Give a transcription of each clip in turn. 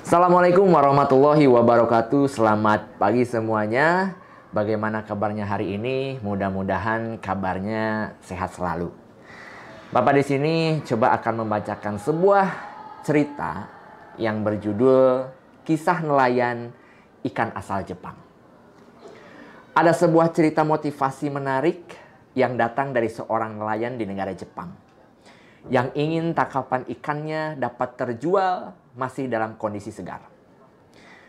Assalamualaikum warahmatullahi wabarakatuh. Selamat pagi semuanya. Bagaimana kabarnya hari ini? Mudah-mudahan kabarnya sehat selalu. Bapak di sini coba akan membacakan sebuah cerita yang berjudul Kisah Nelayan Ikan Asal Jepang. Ada sebuah cerita motivasi menarik yang datang dari seorang nelayan di negara Jepang yang ingin tangkapan ikannya dapat terjual masih dalam kondisi segar.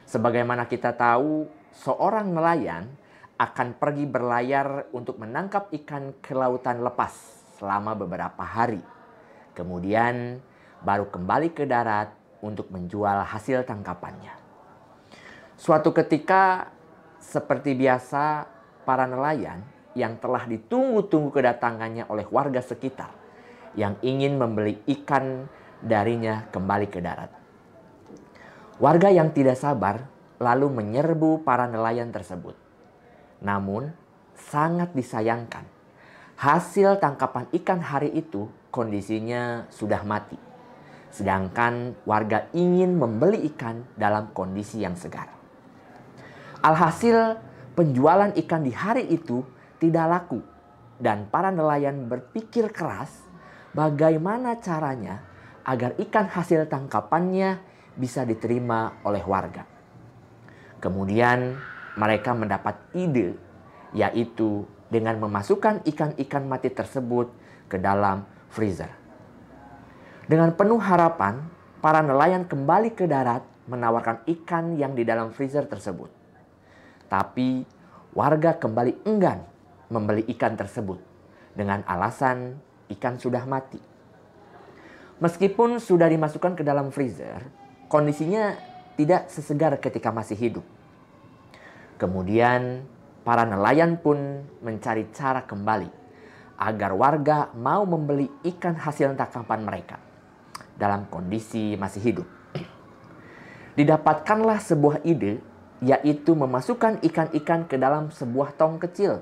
Sebagaimana kita tahu, seorang nelayan akan pergi berlayar untuk menangkap ikan ke lautan lepas selama beberapa hari. Kemudian baru kembali ke darat untuk menjual hasil tangkapannya. Suatu ketika, seperti biasa, para nelayan yang telah ditunggu-tunggu kedatangannya oleh warga sekitar yang ingin membeli ikan darinya kembali ke darat. Warga yang tidak sabar lalu menyerbu para nelayan tersebut. Namun, sangat disayangkan, hasil tangkapan ikan hari itu kondisinya sudah mati. Sedangkan warga ingin membeli ikan dalam kondisi yang segar. Alhasil, penjualan ikan di hari itu tidak laku dan para nelayan berpikir keras bagaimana caranya agar ikan hasil tangkapannya bisa diterima oleh warga. Kemudian mereka mendapat ide, yaitu dengan memasukkan ikan-ikan mati tersebut ke dalam freezer. Dengan penuh harapan, para nelayan kembali ke darat menawarkan ikan yang di dalam freezer tersebut. Tapi warga kembali enggan membeli ikan tersebut dengan alasan ikan sudah mati. Meskipun sudah dimasukkan ke dalam freezer, kondisinya tidak sesegar ketika masih hidup. Kemudian para nelayan pun mencari cara kembali agar warga mau membeli ikan hasil tangkapan mereka dalam kondisi masih hidup. Didapatkanlah sebuah ide, yaitu memasukkan ikan-ikan ke dalam sebuah tong kecil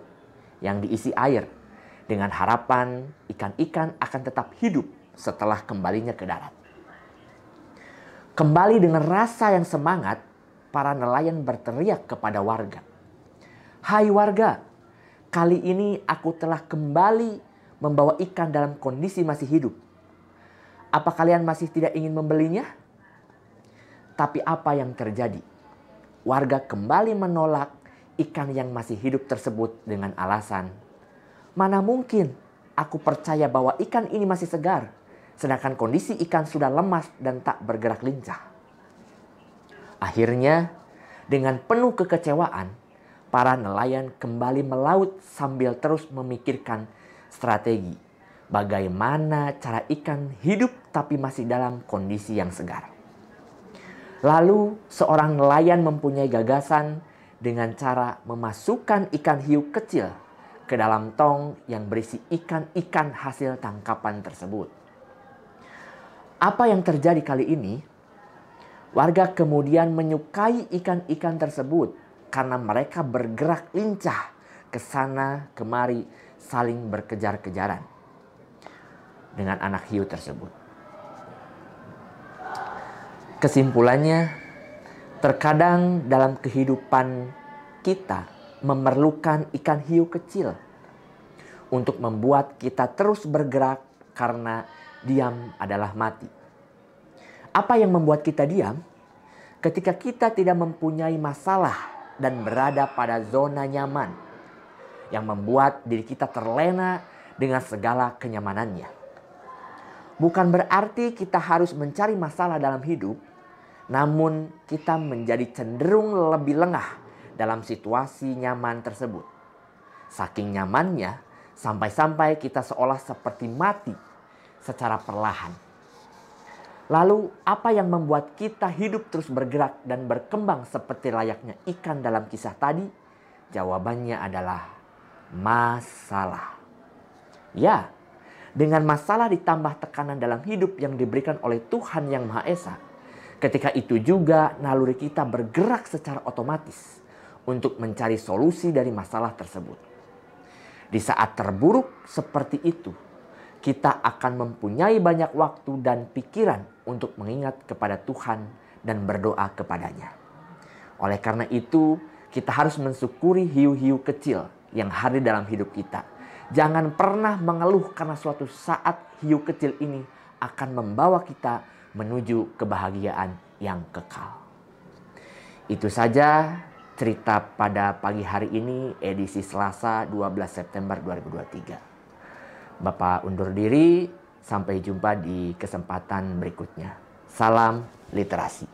yang diisi air, dengan harapan ikan-ikan akan tetap hidup setelah kembalinya ke darat. Kembali dengan rasa yang semangat, para nelayan berteriak kepada warga. "Hai warga, kali ini aku telah kembali membawa ikan dalam kondisi masih hidup. Apa kalian masih tidak ingin membelinya?" Tapi apa yang terjadi? Warga kembali menolak ikan yang masih hidup tersebut dengan alasan, "Mana mungkin aku percaya bahwa ikan ini masih segar, sedangkan kondisi ikan sudah lemas dan tak bergerak lincah." Akhirnya, dengan penuh kekecewaan, para nelayan kembali melaut sambil terus memikirkan strategi bagaimana cara ikan hidup tapi masih dalam kondisi yang segar. Lalu, seorang nelayan mempunyai gagasan dengan cara memasukkan ikan hiu kecil ke dalam tong yang berisi ikan-ikan hasil tangkapan tersebut. Apa yang terjadi kali ini? Warga kemudian menyukai ikan-ikan tersebut karena mereka bergerak lincah ke sana kemari saling berkejar-kejaran dengan anak hiu tersebut. Kesimpulannya, terkadang dalam kehidupan kita memerlukan ikan hiu kecil untuk membuat kita terus bergerak karena diam adalah mati. Apa yang membuat kita diam? Ketika kita tidak mempunyai masalah dan berada pada zona nyaman yang membuat diri kita terlena dengan segala kenyamanannya. Bukan berarti kita harus mencari masalah dalam hidup, namun kita menjadi cenderung lebih lengah dalam situasi nyaman tersebut. Saking nyamannya, sampai-sampai kita seolah seperti mati secara perlahan. Lalu, apa yang membuat kita hidup terus bergerak dan berkembang seperti layaknya ikan dalam kisah tadi? Jawabannya adalah masalah. Ya, dengan masalah ditambah tekanan dalam hidup yang diberikan oleh Tuhan Yang Maha Esa, ketika itu juga naluri kita bergerak secara otomatis untuk mencari solusi dari masalah tersebut. Di saat terburuk seperti itu, kita akan mempunyai banyak waktu dan pikiran untuk mengingat kepada Tuhan dan berdoa kepadanya. Oleh karena itu, kita harus mensyukuri hiu-hiu kecil yang hadir dalam hidup kita. Jangan pernah mengeluh karena suatu saat hiu kecil ini akan membawa kita menuju kebahagiaan yang kekal. Itu saja cerita pada pagi hari ini, edisi Selasa 12 September 2023. Bapak undur diri, sampai jumpa di kesempatan berikutnya. Salam literasi.